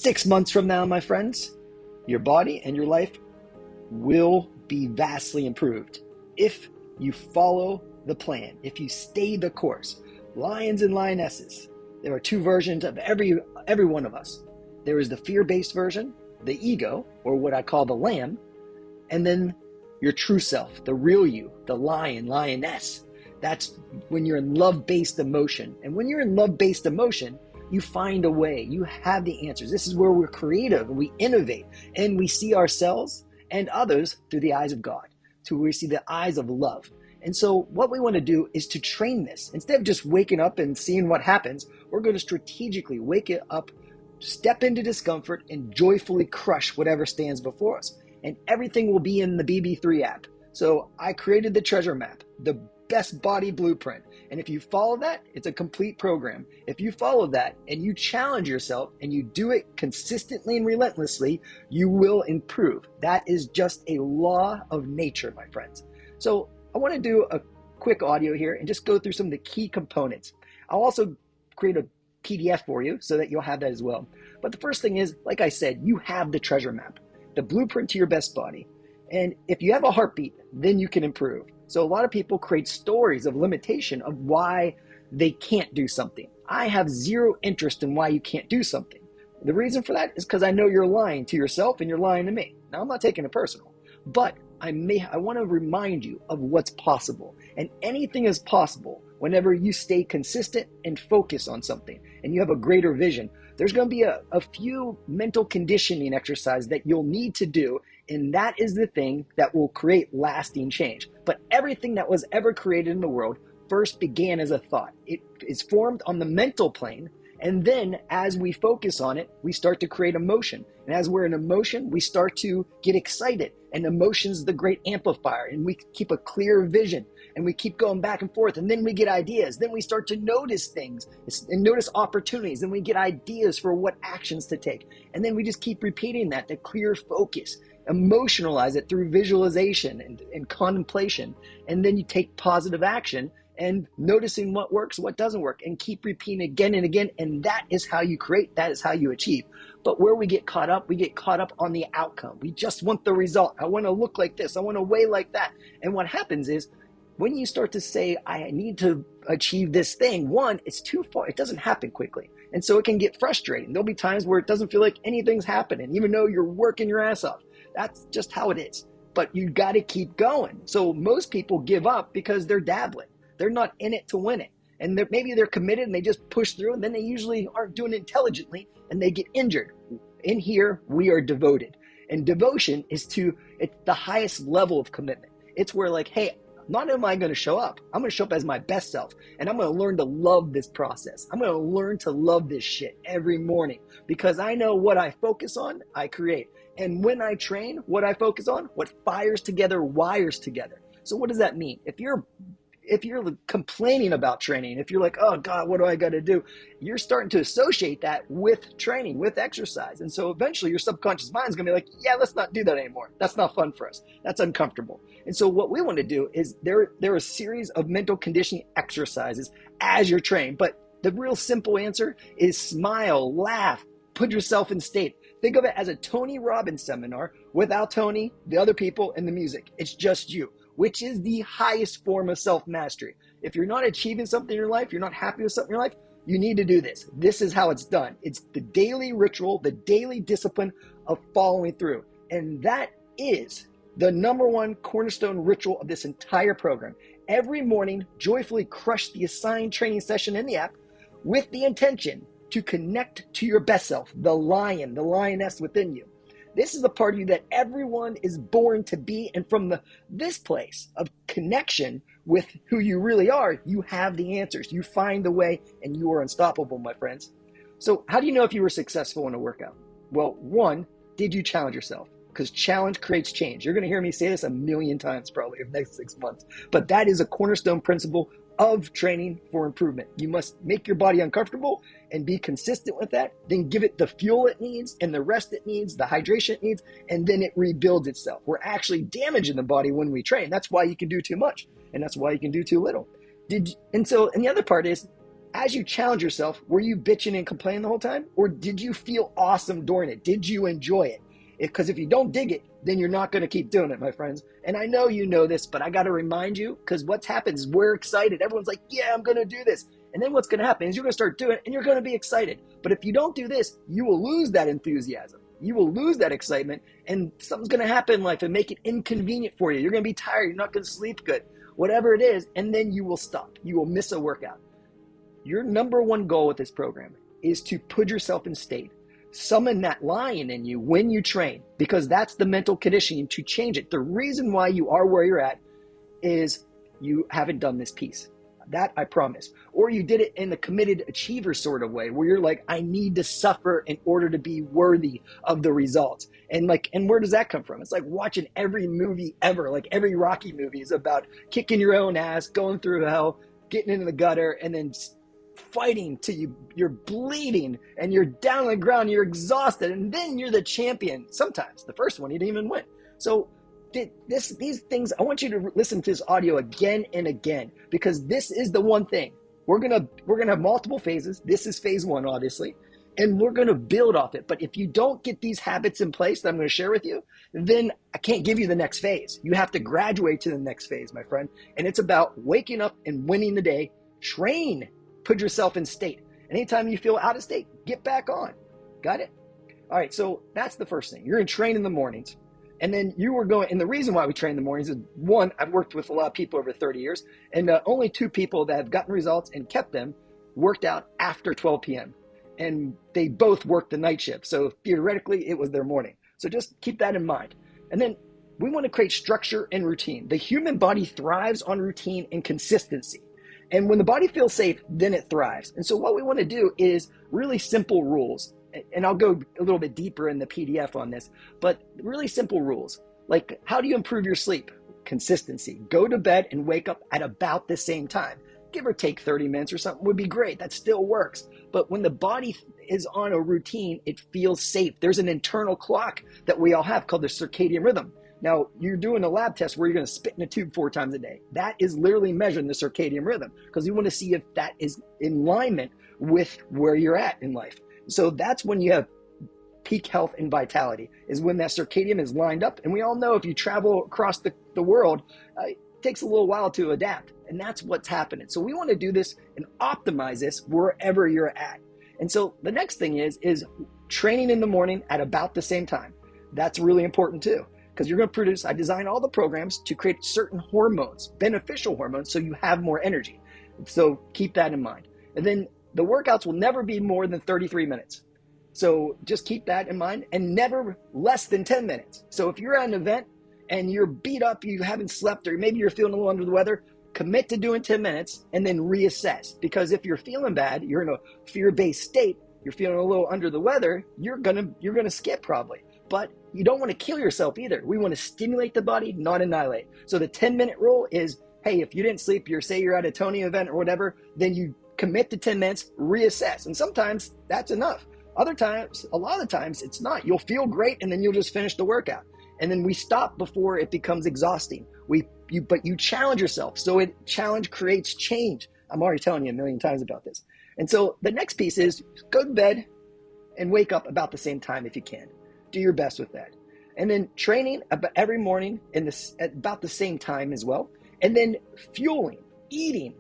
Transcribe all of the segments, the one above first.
6 months from now, my friends, your body and your life will be vastly improved if you follow the plan, if you stay the course. Lions and lionesses, there are two versions of every one of us. There is the fear-based version, the ego, or what I call the lamb, and then your true self, the real you, the lion, lioness. That's when you're in love-based emotion. And when you're in love-based emotion, you find a way, you have the answers. This is where we're creative and we innovate and we see ourselves and others through the eyes of God, to where we see the eyes of love. And so what we want to do is to train this. Instead of just waking up and seeing what happens, we're going to strategically wake it up, step into discomfort, and joyfully crush whatever stands before us. And everything will be in the BB3 app. So I created the treasure map, the best body blueprint. And if you follow that, it's a complete program. If you follow that and you challenge yourself and you do it consistently and relentlessly, you will improve. That is just a law of nature, my friends. So I want to do a quick audio here and just go through some of the key components. I'll also create a PDF for you so that you'll have that as well. But the first thing is, like I said, you have the treasure map, the blueprint to your best body. And if you have a heartbeat, then you can improve. So a lot of people create stories of limitation of why they can't do something. I have zero interest in why you can't do something. The reason for that is because I know you're lying to yourself and you're lying to me. Now, I'm not taking it personal, but I want to remind you of what's possible. And anything is possible whenever you stay consistent and focus on something and you have a greater vision. There's going to be a few mental conditioning exercises that you'll need to do, and that is the thing that will create lasting change. But everything that was ever created in the world first began as a thought. It is formed on the mental plane, and then as we focus on it, we start to create emotion. And as we're in emotion, we start to get excited. And emotion's the great amplifier, and we keep a clear vision. And we keep going back and forth, and then we get ideas. Then we start to notice things and notice opportunities. Then we get ideas for what actions to take. And then we just keep repeating that to clear focus, emotionalize it through visualization and contemplation. And then you take positive action and noticing what works, what doesn't work, and keep repeating again and again. And that is how you create, that is how you achieve. But where we get caught up on the outcome. We just want the result. I want to look like this. I want to weigh like that. And what happens is, when you start to say, I need to achieve this thing, one, it's too far. It doesn't happen quickly. And so it can get frustrating. There'll be times where it doesn't feel like anything's happening, even though you're working your ass off. That's just how it is. But you got to keep going. So most people give up because they're dabbling. They're not in it to win it. And maybe they're committed and they just push through, and then they usually aren't doing it intelligently and they get injured. In here, we are devoted. And devotion is it's the highest level of commitment. It's where like, hey, not am I going to show up. I'm going to show up as my best self. And I'm going to learn to love this process. I'm going to learn to love this shit every morning, because I know what I focus on, I create. And when I train, what I focus on, what fires together, wires together. So what does that mean? If you're complaining about training, if you're like, oh God, what do I got to do? You're starting to associate that with training, with exercise. And so eventually your subconscious mind is going to be like, yeah, let's not do that anymore. That's not fun for us. That's uncomfortable. And so what we want to do is there are a series of mental conditioning exercises as you're trained. But the real simple answer is smile, laugh, put yourself in state. Think of it as a Tony Robbins seminar without Tony, the other people, and the music. It's just you, which is the highest form of self-mastery. If you're not achieving something in your life, you're not happy with something in your life, you need to do this. This is how it's done. It's the daily ritual, the daily discipline of following through. And that is the number one cornerstone ritual of this entire program. Every morning, joyfully crush the assigned training session in the app with the intention to connect to your best self, the lion, the lioness within you. This is the part of you that everyone is born to be. And from this place of connection with who you really are, you have the answers. You find the way, and you are unstoppable, my friends. So how do you know if you were successful in a workout? Well, one, did you challenge yourself? Because challenge creates change. You're going to hear me say this a million times probably over the next 6 months. But that is a cornerstone principle of training for improvement. You must make your body uncomfortable and be consistent with that, then give it the fuel it needs and the rest it needs, the hydration it needs, and then it rebuilds itself. We're actually damaging the body when we train. That's why you can do too much, and that's why you can do too little. And the other part is, as you challenge yourself, were you bitching and complaining the whole time? Or did you feel awesome during it? Did you enjoy it? Because if you don't dig it, then you're not going to keep doing it, my friends. And I know you know this, but I got to remind you, because what's happened is we're excited. Everyone's like, yeah, I'm going to do this. And then what's going to happen is you're going to start doing it and you're going to be excited. But if you don't do this, you will lose that enthusiasm. You will lose that excitement, and something's going to happen in life and make it inconvenient for you. You're going to be tired. You're not going to sleep good, whatever it is. And then you will stop. You will miss a workout. Your number one goal with this program is to put yourself in state. Summon that lion in you when you train, because that's the mental conditioning to change it. The reason why you are where you're at is you haven't done this piece. That I promise. Or you did it in a committed achiever sort of way where you're like, I need to suffer in order to be worthy of the results. And where does that come from? It's like watching every movie ever, like every Rocky movie is about kicking your own ass, going through hell, getting into the gutter, and then fighting till you're bleeding and you're down on the ground, you're exhausted, and then you're the champion. Sometimes the first one you didn't even win. So these things, I want you to listen to this audio again and again, because this is the one thing. We're gonna have multiple phases. This is phase one, obviously, and we're gonna build off it. But if you don't get these habits in place that I'm gonna share with you, then I can't give you the next phase. You have to graduate to the next phase, my friend. And it's about waking up and winning the day. Train, put yourself in state. Anytime you feel out of state, get back on. Got it? All right, so that's the first thing. You're gonna train in the mornings. And then and the reason why we train in the mornings is, one, I've worked with a lot of people over 30 years, and only 2 people that have gotten results and kept them worked out after 12 p.m. And they both worked the night shift. So theoretically, it was their morning. So just keep that in mind. And then we want to create structure and routine. The human body thrives on routine and consistency. And when the body feels safe, then it thrives. And so what we want to do is really simple rules. And I'll go a little bit deeper in the PDF on this, but really simple rules. Like, how do you improve your sleep? Consistency. Go to bed and wake up at about the same time. Give or take 30 minutes or something would be great. That still works. But when the body is on a routine, it feels safe. There's an internal clock that we all have called the circadian rhythm. Now, you're doing a lab test where you're going to spit in a tube 4 times a day. That is literally measuring the circadian rhythm, because you want to see if that is in alignment with where you're at in life. So that's when you have peak health and vitality, is when that circadian is lined up. And we all know if you travel across the world, it takes a little while to adapt. And that's what's happening. So we want to do this and optimize this wherever you're at. And so the next thing is training in the morning at about the same time. That's really important too, because you're going to produce, I design all the programs to create certain hormones, beneficial hormones, so you have more energy. So keep that in mind. And then the workouts will never be more than 33 minutes. So just keep that in mind, and never less than 10 minutes. So if you're at an event and you're beat up, you haven't slept, or maybe you're feeling a little under the weather, commit to doing 10 minutes and then reassess. Because if you're feeling bad, you're in a fear-based state, you're feeling a little under the weather, you're gonna skip probably. But you don't want to kill yourself either. We want to stimulate the body, not annihilate. So the 10-minute rule is, hey, if you didn't sleep, say you're at a Tony event or whatever, then you commit to 10 minutes, reassess. And sometimes that's enough. Other times, a lot of the times, it's not. You'll feel great, and then you'll just finish the workout. And then we stop before it becomes exhausting. But you challenge yourself. So challenge creates change. I'm already telling you a million times about this. And so the next piece is go to bed and wake up about the same time if you can. Do your best with that. And then training every morning at about the same time as well. And then fueling, eating.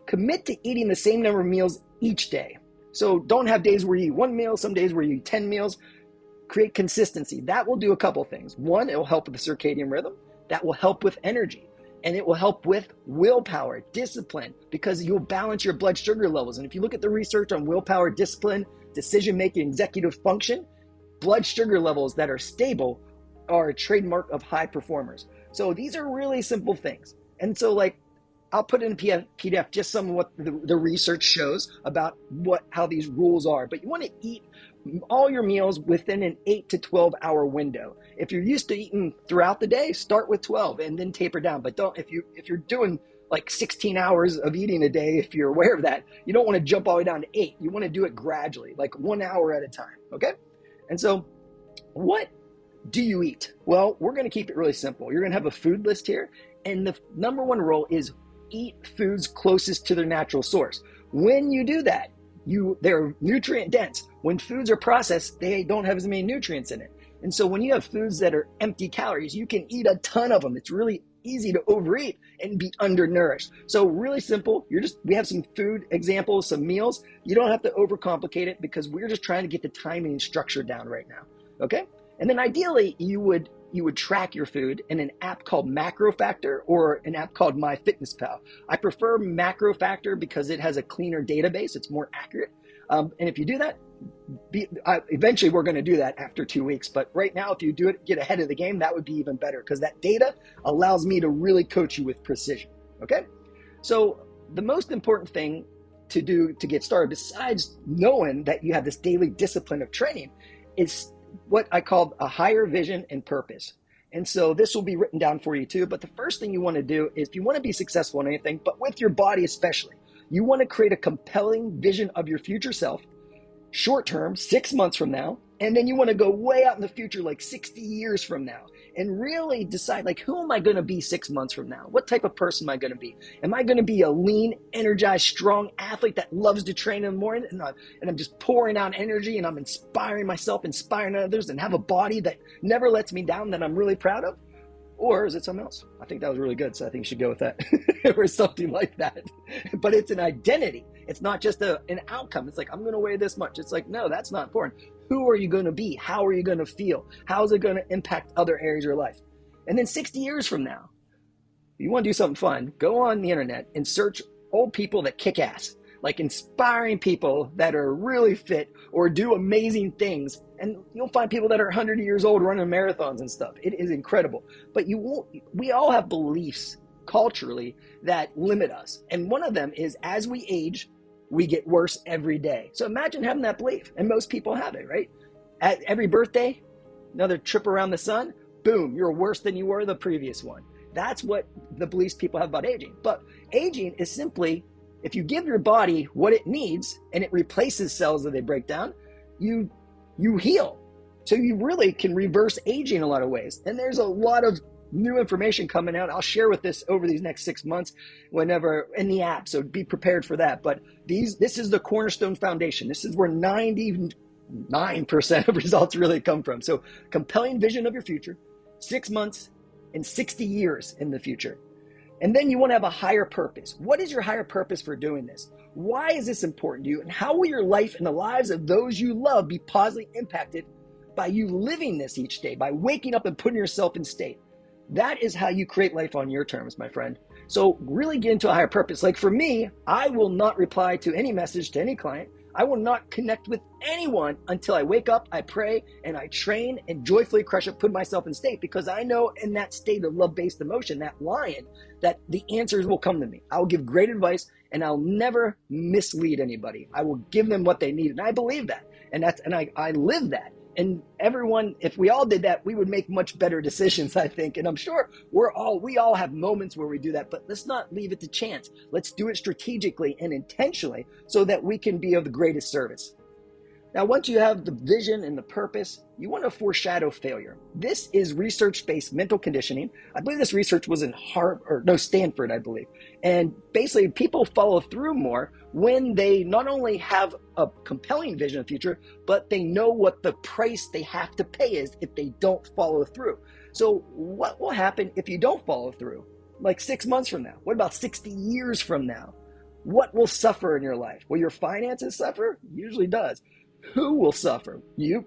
Commit to eating the same number of meals each day. So don't have days where you eat 1 meal, some days where you eat 10 meals. Create consistency. That will do a couple things. One, it will help with the circadian rhythm. That will help with energy. And it will help with willpower, discipline, because you'll balance your blood sugar levels. And if you look at the research on willpower, discipline, decision-making, executive function, blood sugar levels that are stable are a trademark of high performers. So these are really simple things. And so I'll put in PDF just some of what the research shows about how these rules are. But you want to eat all your meals within an 8 to 12 hour window. If you're used to eating throughout the day, start with 12 and then taper down. But if you're doing 16 hours of eating a day, if you're aware of that, you don't want to jump all the way down to 8. You want to do it gradually, 1 hour at a time. Okay? And so what do you eat? Well, we're going to keep it really simple. You're going to have a food list here. And the number one rule is eat foods closest to their natural source. When you do that, they're nutrient dense. When foods are processed, they don't have as many nutrients in it. And so when you have foods that are empty calories, you can eat a ton of them. It's really easy to overeat and be undernourished. So really simple. We have some food examples, some meals. You don't have to overcomplicate it because we're just trying to get the timing and structure down right now. Okay? And then ideally you would track your food in an app called MacroFactor or an app called MyFitnessPal. I prefer MacroFactor because it has a cleaner database. It's more accurate. And if you do that, eventually we're going to do that after 2 weeks. But right now, if you do it, get ahead of the game, that would be even better because that data allows me to really coach you with precision. Okay? So the most important thing to do to get started, besides knowing that you have this daily discipline of training, is what I call a higher vision and purpose. And so this will be written down for you too. But the first thing you want to do is if you want to be successful in anything, but with your body especially, you want to create a compelling vision of your future self, short term, 6 months from now, and then you want to go way out in the future, like 60 years from now, and really decide, like, who am I going to be 6 months from now? What type of person am I going to be? Am I going to be a lean, energized, strong athlete that loves to train in the morning, and I'm just pouring out energy, and I'm inspiring myself, inspiring others, and have a body that never lets me down, that I'm really proud of? Or is it something else? I think that was really good, so I think you should go with that. Or something like that. But it's an identity. It's not just an outcome. It's like, I'm going to weigh this much. It's like, no, that's not important. Who are you going to be? How are you going to feel? How is it going to impact other areas of your life? And then 60 years from now, if you want to do something fun, go on the internet and search old people that kick ass, like inspiring people that are really fit or do amazing things. And you'll find people that are 100 years old running marathons and stuff. It is incredible. But we all have beliefs culturally that limit us. And one of them is as we age, we get worse every day. So imagine having that belief. And most people have it, right? At every birthday, another trip around the sun, boom, you're worse than you were the previous one. That's what the beliefs people have about aging. But aging is simply, if you give your body what it needs and it replaces cells that they break down, you heal. So you really can reverse aging in a lot of ways. And there's a lot of new information coming out. I'll share with this over these next 6 months whenever in the app. So be prepared for that. But this is the cornerstone foundation. This is where 99% of results really come from. So compelling vision of your future, 6 months and 60 years in the future. And then you want to have a higher purpose. What is your higher purpose for doing this? Why is this important to you? And how will your life and the lives of those you love be positively impacted by you living this each day, by waking up and putting yourself in state? That is how you create life on your terms, my friend. So really get into a higher purpose. Like for me, I will not reply to any message to any client. I will not connect with anyone until I wake up, I pray, and I train and joyfully crush it, put myself in state, because I know in that state of love-based emotion, that lion, that the answers will come to me. I'll give great advice and I'll never mislead anybody. I will give them what they need. And I believe that. And I live that. And everyone, if we all did that, we would make much better decisions, I think. And I'm sure we all have moments where we do that, but let's not leave it to chance. Let's do it strategically and intentionally so that we can be of the greatest service. Now, once you have the vision and the purpose, you want to foreshadow failure. This is research-based mental conditioning. I believe this research was in Stanford, I believe. And basically, people follow through more when they not only have a compelling vision of the future, but they know what the price they have to pay is if they don't follow through. So what will happen if you don't follow through? Like 6 months from now? What about 60 years from now? What will suffer in your life? Will your finances suffer? Usually does. Who will suffer? You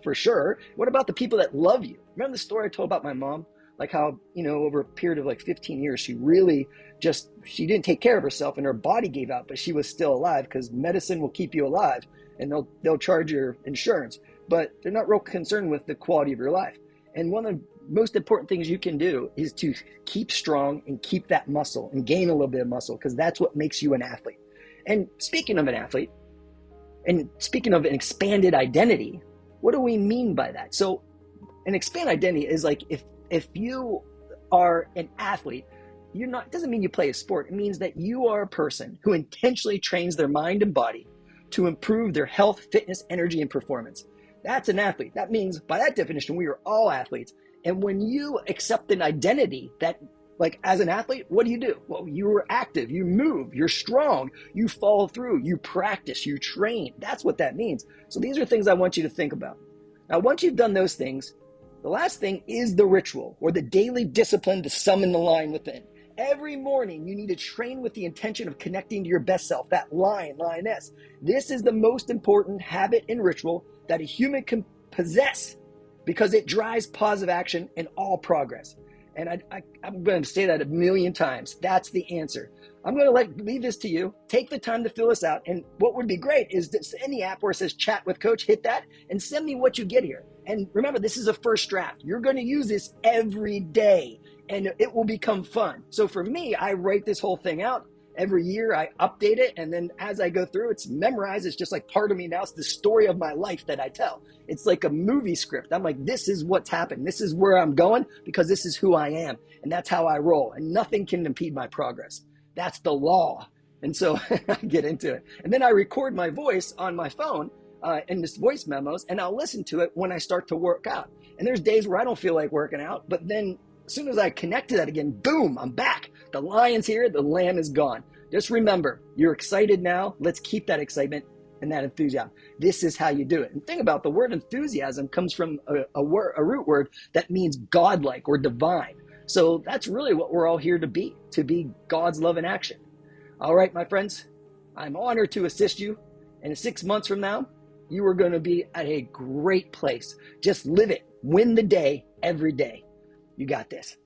for sure. What about the people that love you? Remember the story I told about my mom? Like how, over a period of like 15 years, she didn't take care of herself and her body gave out, but she was still alive because medicine will keep you alive and they'll charge your insurance, but they're not real concerned with the quality of your life. And one of the most important things you can do is to keep strong and keep that muscle and gain a little bit of muscle, because that's what makes you an athlete. And speaking of an athlete, and speaking of an expanded identity, what do we mean by that? So an expanded identity is like if you are an athlete, it doesn't mean you play a sport. It means that you are a person who intentionally trains their mind and body to improve their health, fitness, energy, and performance. That's an athlete. That means, by that definition, we are all athletes. And when you accept an identity that Like as an athlete, what do? Well, you are active, you move, you're strong, you follow through, you practice, you train. That's what that means. So these are things I want you to think about. Now, once you've done those things, the last thing is the ritual or the daily discipline to summon the lion within. Every morning, you need to train with the intention of connecting to your best self, that lion, lioness. This is the most important habit and ritual that a human can possess because it drives positive action and all progress. And I'm going to say that a million times. That's the answer. I'm going to leave this to you. Take the time to fill this out. And what would be great is that in the app where it says chat with coach, hit that and send me what you get here. And remember, this is a first draft. You're going to use this every day and it will become fun. So for me, I write this whole thing out. Every year I update it, and then as I go through, it's memorized. It's just like part of me now. It's the story of my life that I tell. It's like a movie script. I'm like, this is what's happened. This is where I'm going because this is who I am, and that's how I roll, and nothing can impede my progress. That's the law. And so I get into it. And then I record my voice on my phone in this voice memos, and I'll listen to it when I start to work out. And there's days where I don't feel like working out, but then as soon as I connect to that again, boom, I'm back. The lion's here, the lamb is gone. Just remember, you're excited now. Let's keep that excitement and that enthusiasm. This is how you do it. And think about the word enthusiasm comes from a root word that means godlike or divine. So that's really what we're all here to be God's love in action. All right, my friends, I'm honored to assist you. And 6 months from now, you are going to be at a great place. Just live it. Win the day every day. You got this.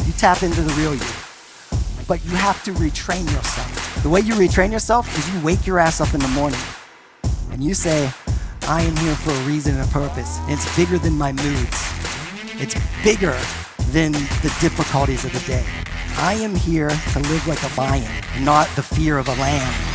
You tap into the real you, but you have to retrain yourself. The way you retrain yourself is you wake your ass up in the morning and you say, I am here for a reason and a purpose. And it's bigger than my moods. It's bigger than the difficulties of the day. I am here to live like a lion, not the fear of a lamb.